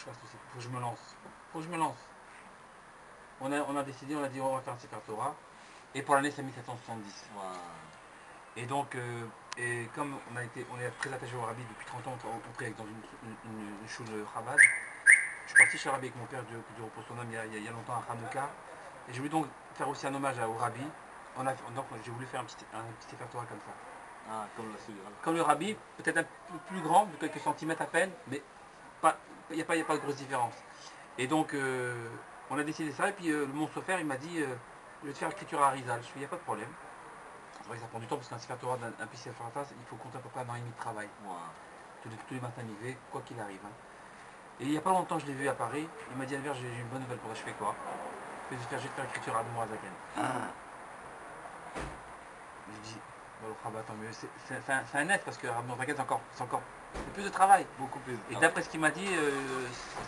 fasse aussi, faut que je me lance. Faut que je me lance. On a décidé, on a dit on va faire un Sefer Torah. Et pour l'année, c'est 1770. Wow. Et donc, et comme on est très attaché au Rabbi depuis 30 ans, on prie dans une choule Chabad. Je suis parti chez le Rabbi avec mon père, Dieu repose son âme, il y a longtemps à Hanouka. Et je voulais donc faire aussi un hommage au Rabbi. Donc j'ai voulu faire un petit Sefer Torah comme ça. Ah, comme le celui-là. Comme le Rabbi, peut-être un peu plus grand, de quelques centimètres à peine, mais il n'y a pas de grosse différence. Et donc, on a décidé ça, et puis mon chauffeur, il m'a dit, je vais te faire l'écriture à Arizal. Je lui ai dit, il n'y a pas de problème. C'est vrai que ça prend du temps, parce qu'un Sefer Torah, un petit Sefer Torah, il faut compter à peu près un an et demi de travail. Wow. Tous les matins, il va, quoi qu'il arrive. Hein. Et il n'y a pas longtemps, je l'ai vu à Paris, il m'a dit, Albert, j'ai une bonne nouvelle pour toi, je fais quoi? Je vais te faire l'écriture à Admorazaken. Je dis, bah, tant mieux. C'est un net, parce que Admorazaken, c'est encore plus de travail. Beaucoup plus. Et d'après ce qu'il m'a dit,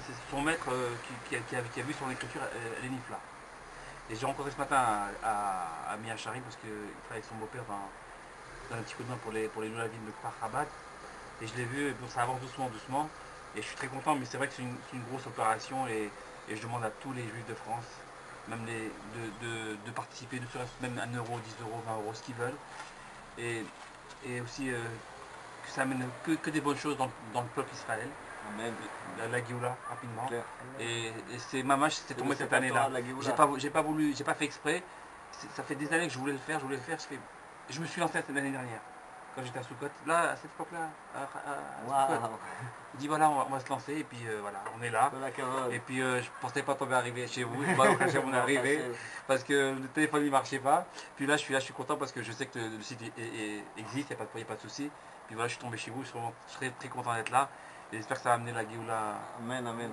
c'est son maître qui a vu son écriture, elle est nifla. Et j'ai rencontré ce matin à Mia Charim parce qu'il travaille avec son beau-père dans un petit coup de main pour les Loulavines de Kfar Rabat. Et je l'ai vu, bon, ça avance doucement. Et je suis très content, mais c'est vrai que c'est une grosse opération et je demande à tous les juifs de France, même de participer, ne serait-ce même 1 euro, 10 euros, 20 euros, ce qu'ils veulent. Et aussi que ça amène que des bonnes choses dans le peuple Israël. Amen. La Géoula, rapidement. Claire. Et c'est Mamash, c'est tombé cette année-là. J'ai pas fait exprès. Ça fait des années que je voulais le faire. Je me suis lancé l'année dernière, quand j'étais à Soukot. Là, à cette époque-là, à Soukot. Je dis voilà, on va se lancer, et puis voilà, on est là. Et puis je pensais pas tomber arriver chez vous. On est arrivé, parce que le téléphone ne marchait pas. Puis là, je suis content parce que je sais que le site existe, il n'y a pas de souci. Puis voilà, je suis tombé chez vous, je serais très content d'être là. Et j'espère que ça va amener la Géoula. Amen, amen.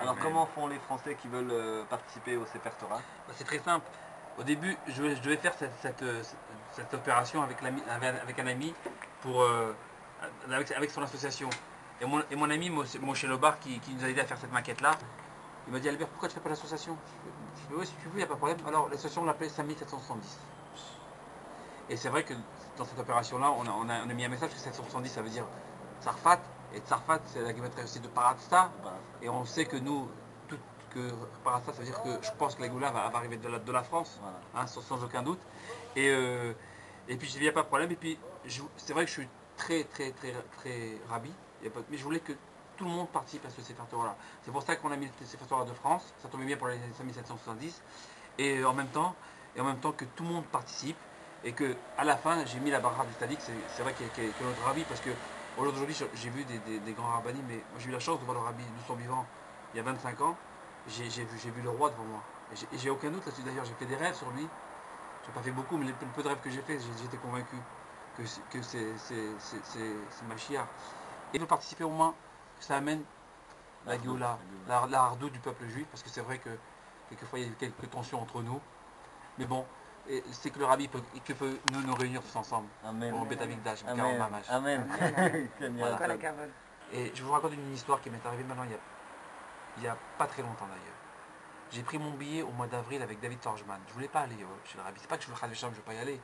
Alors comment font les Français qui veulent participer au Sefer Torah? C'est très simple. Au début, je devais faire cette opération avec un ami avec son association. Et mon ami Moshe Lobar qui nous a aidé à faire cette maquette-là, il m'a dit Albert, pourquoi tu ne fais pas l'association? Je lui ai dit oui, si tu veux, il n'y a pas de problème. Alors l'association, on l'appelait 5770. Et c'est vrai que dans cette opération-là, on a mis un message que 770, ça veut dire Tsarfat. Et Tsarfat, c'est la guématrie aussi de Paratsta. Et on sait que nous, que Paratsta, ça veut dire que je pense que la Géoula va arriver de la France, voilà. Hein, sans aucun doute. Et puis je dis, il n'y a pas de problème. Et puis c'est vrai que je suis très ravi. Mais je voulais que tout le monde participe à ce Sefer Torah-là. C'est pour ça qu'on a mis le Sefer Torah de France. Ça tombait bien pour les 5770. Et en même temps que tout le monde participe. Et que à la fin, j'ai mis la barra du Tzadik. C'est vrai qu'il y a notre rabbi, parce que aujourd'hui, j'ai vu des grands rabbinis, mais j'ai eu la chance de voir le rabbi de son vivant il y a 25 ans. J'ai vu le roi devant moi. Et j'ai aucun doute là-dessus. D'ailleurs, j'ai fait des rêves sur lui. Je n'ai pas fait beaucoup, mais le peu de rêves que j'ai fait, j'étais convaincu que c'est Mashiach. Et de participer au moins, que ça amène la Géoula, la hardoute du peuple juif, parce que c'est vrai que quelquefois il y a quelques tensions entre nous. Mais bon, c'est que le rabbi peut nous réunir tous ensemble. Amen. Pour Beth Amikdash, Amen. Amen. Voilà. Et je vous raconte une histoire qui m'est arrivée maintenant il y a pas très longtemps d'ailleurs. J'ai pris mon billet au mois d'avril avec David Torjman. Je voulais pas aller chez le rabbi. C'est pas que je veux le Cham, je veux pas y aller.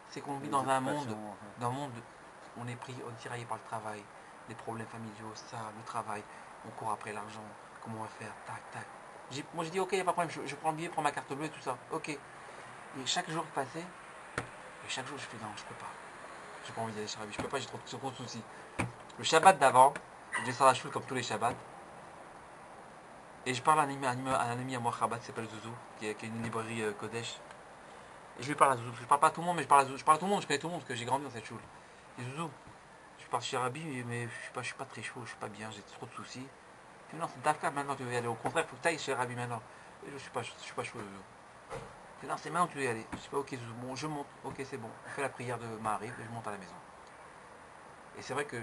C'est qu'on vit dans un monde où on est pris, on est tiraillé par le travail, les problèmes familiaux, ça, le travail, on court après l'argent, comment on va faire, tac. Moi j'ai dit ok, il n'y a pas de problème, je prends le billet, prends ma carte bleue et tout ça, ok. Et chaque jour qui passait, et chaque jour je fais non, je peux pas. J'ai pas envie d'aller chez le rabbi, je peux pas, j'ai trop de soucis. Le Shabbat d'avant, je descends à la choule comme tous les Shabbats. Et je parle à un ami à moi, Chabad, qui s'appelle Zouzou, qui est une librairie Kodesh. Et je lui parle à Zouzou. Je parle pas à tout le monde, mais je parle à tout le monde, je connais tout le monde, parce que j'ai grandi dans cette choule. Et Zouzou, je pars chez Rabbi, mais je suis pas très chaud, je suis pas bien, j'ai trop de soucis. Il dit non, c'est Dafka maintenant, tu veux y aller. Au contraire, il faut que tu ailles chez Rabbi maintenant. Et je suis pas chaud, Zouzou. Il dit non, c'est maintenant que tu veux y aller. Je dis pas ok Zouzou, bon, je monte, ok c'est bon. On fait la prière de Maariv et je monte à la maison. Et c'est vrai que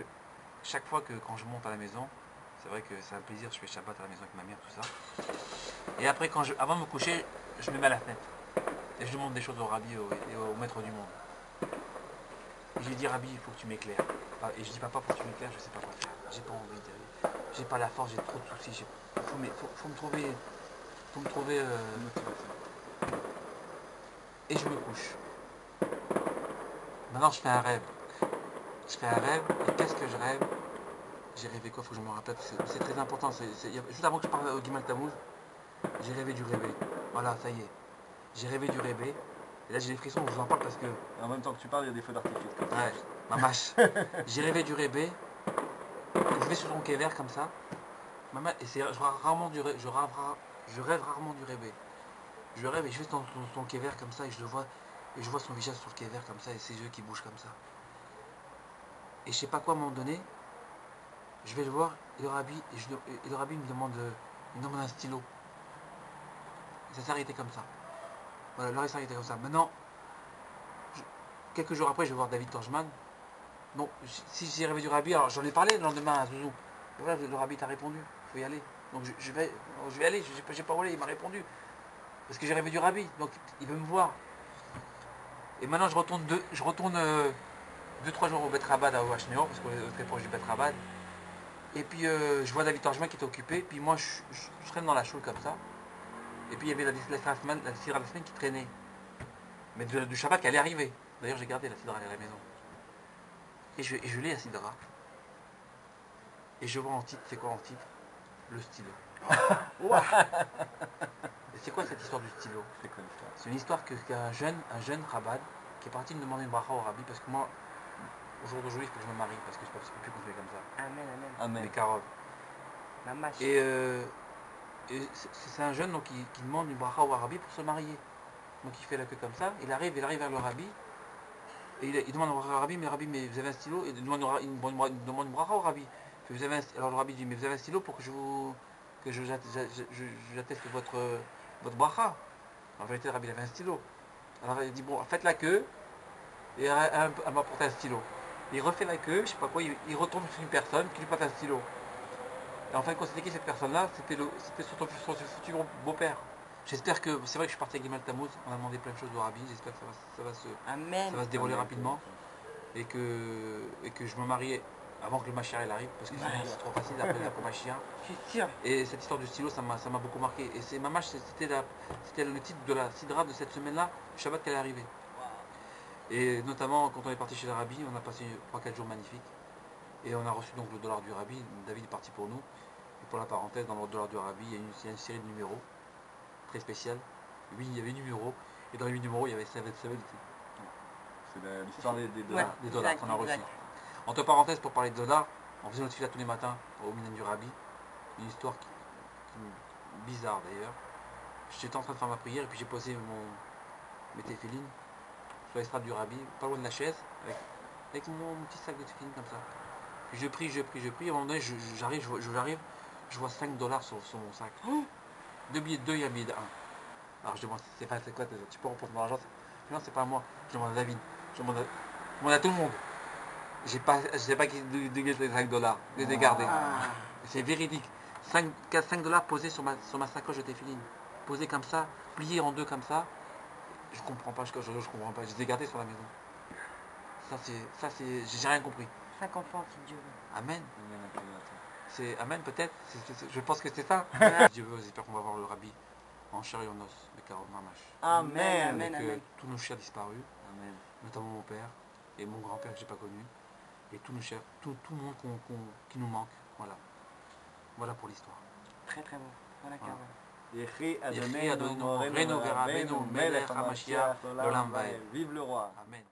chaque fois que quand je monte à la maison, c'est vrai que c'est un plaisir, je fais Shabbat à la maison avec ma mère, tout ça. Et après, avant de me coucher, je me mets à la fenêtre. Et je demande des choses au Rabbi et au maître du monde. Et je lui dis, Rabbi, il faut que tu m'éclaires. Et je dis, papa, pour que tu m'éclaires, je ne sais pas quoi faire. J'ai pas envie d'aller. J'ai pas la force, j'ai trop de soucis. Faut me trouver. Et je me couche. Maintenant, je fais un rêve. Et qu'est-ce que je rêve? J'ai rêvé quoi, faut que je me rappelle, c'est très important. Juste avant que je parle au Guimal Tamouz, j'ai rêvé du rêvé. Voilà, ça y est. J'ai rêvé du rêvé. Et là j'ai des frissons, je vous en parle parce que... Et en même temps que tu parles, il y a des feux d'artifice. Ouais, ma mâche. J'ai rêvé du rêvé. Je vais sur son quai vert comme ça. Et je rêve rarement du rêve. Je rêve rarement du rêve. Je rêve et je vais dans son quai vert comme ça et je le vois. Et je vois son visage sur le quai vert comme ça et ses yeux qui bougent comme ça. Et je sais pas quoi à un moment donné. Je vais le voir et le rabbi me demande un stylo. Et ça s'est arrêté comme ça. Voilà, l'heure s'est arrêtée comme ça. Maintenant, quelques jours après, je vais voir David Torjman. Donc, si j'ai rêvé du rabbi, alors j'en ai parlé le lendemain à Zouzou. Et voilà, le rabbi t'a répondu, il faut y aller. Donc je vais aller, j'ai pas volé, il m'a répondu. Parce que j'ai rêvé du rabbi, donc il veut me voir. Et maintenant je retourne 2-3 jours au Bet Rabad à Ouachneo, parce qu'on est très proche du Bet Rabad. Et puis je vois David Torjman qui était occupé, puis moi je traîne dans la choule comme ça. Et puis il y avait la sidra de la semaine qui traînait. Mais du Shabbat qui allait arriver. D'ailleurs j'ai gardé la sidra à la maison. Et je lis la sidra. Et je vois en titre, c'est quoi en titre? Le stylo. Et c'est quoi cette histoire du stylo? C'est quoi l'histoire? C'est une histoire qu'un jeune rabbin qui est parti me demander une bracha au rabbi parce que moi, au jour d'aujourd'hui, il faut que je me marie parce que je ne peux plus continuer comme ça. Amen, amen. Amen. Mais Karol. La mâche. Et c'est un jeune donc, qui demande une bracha au rabbi pour se marier. Donc il fait la queue comme ça, il arrive vers le rabbi. Et il demande au rabbi, mais vous avez un stylo? Et il demande une bracha au rabbi. Alors le rabbi dit, mais vous avez un stylo pour que j'atteste votre bracha. En vérité, le rabbi avait un stylo. Alors il dit, bon, faites la queue, et elle m'apporte un stylo. Il refait la queue, je sais pas quoi, il retombe sur une personne qui lui passe un stylo. Et en fait, quand c'était qui cette personne-là, c'était son futur beau-père. J'espère que, c'est vrai que je suis parti avec Guimal Tamouz, on a demandé plein de choses au rabbi, j'espère que ça va se dérouler rapidement. Et que je me marie avant que le Mashiach arrive, parce que sinon c'est trop facile après la Mashiach. Je suis sûr. Et cette histoire du stylo, ça m'a beaucoup marqué. Et c'est Mamash, c'était le titre de la sidra de cette semaine-là, le Shabbat qu'elle est arrivée. Et notamment quand on est parti chez le rabbi, on a passé 3-4 jours magnifiques. Et on a reçu donc le dollar du rabbi, David est parti pour nous. Et pour la parenthèse, dans le dollar du rabbi, il y a une série de numéros très spéciale. Oui, il y avait 8 numéros, et dans les 8 numéros, il y avait 7. C'est l'histoire des dollars. Des dollars qu'on a reçus. Entre parenthèses, pour parler de dollars, on faisait notre fila tous les matins au Minan du Rabbi. Une histoire bizarre d'ailleurs. J'étais en train de faire ma prière et puis j'ai posé mes téfilines sur l'estrade du Rabbi, pas loin de la chaise, avec mon petit sac de téfilines comme ça. Puis je prie. À un moment donné, j'arrive, je vois 5 dollars sur mon sac. Deux billets de 2 et un billet de 1. Alors je demande, c'est quoi, tu peux reprendre mon argent? Non, c'est pas à moi. Je demande à David. Je demande à tout le monde. Je sais pas qui dégaine les 5 dollars. Je les ai gardés. C'est véridique. 5 dollars posés sur ma sacoche de téfiline. Posés comme ça, pliés en deux comme ça. Je comprends pas, je comprends pas. Je les ai gardés sur la maison. Ça c'est, j'ai rien compris. 5 enfants, si Dieu veut. Amen. C'est Amen peut-être. Je pense que c'est ça. Si Dieu veut, j'espère qu'on va voir le rabbi en chair et en os, de Karol Mamash. Amen, Avec amen. tous nos chers disparus, Amen. notamment mon père et mon grand-père que j'ai pas connu, et tous nos chers, tout le monde qui nous manque. Voilà pour l'histoire. Très très bon. Voilà, Karol. Yechi Yechi Adonai Adonai Moreno Moreno Verabenu Verabenu Melech Melech HaMashiach HaMashiach Olam Vaed. Vive le roi. Amen.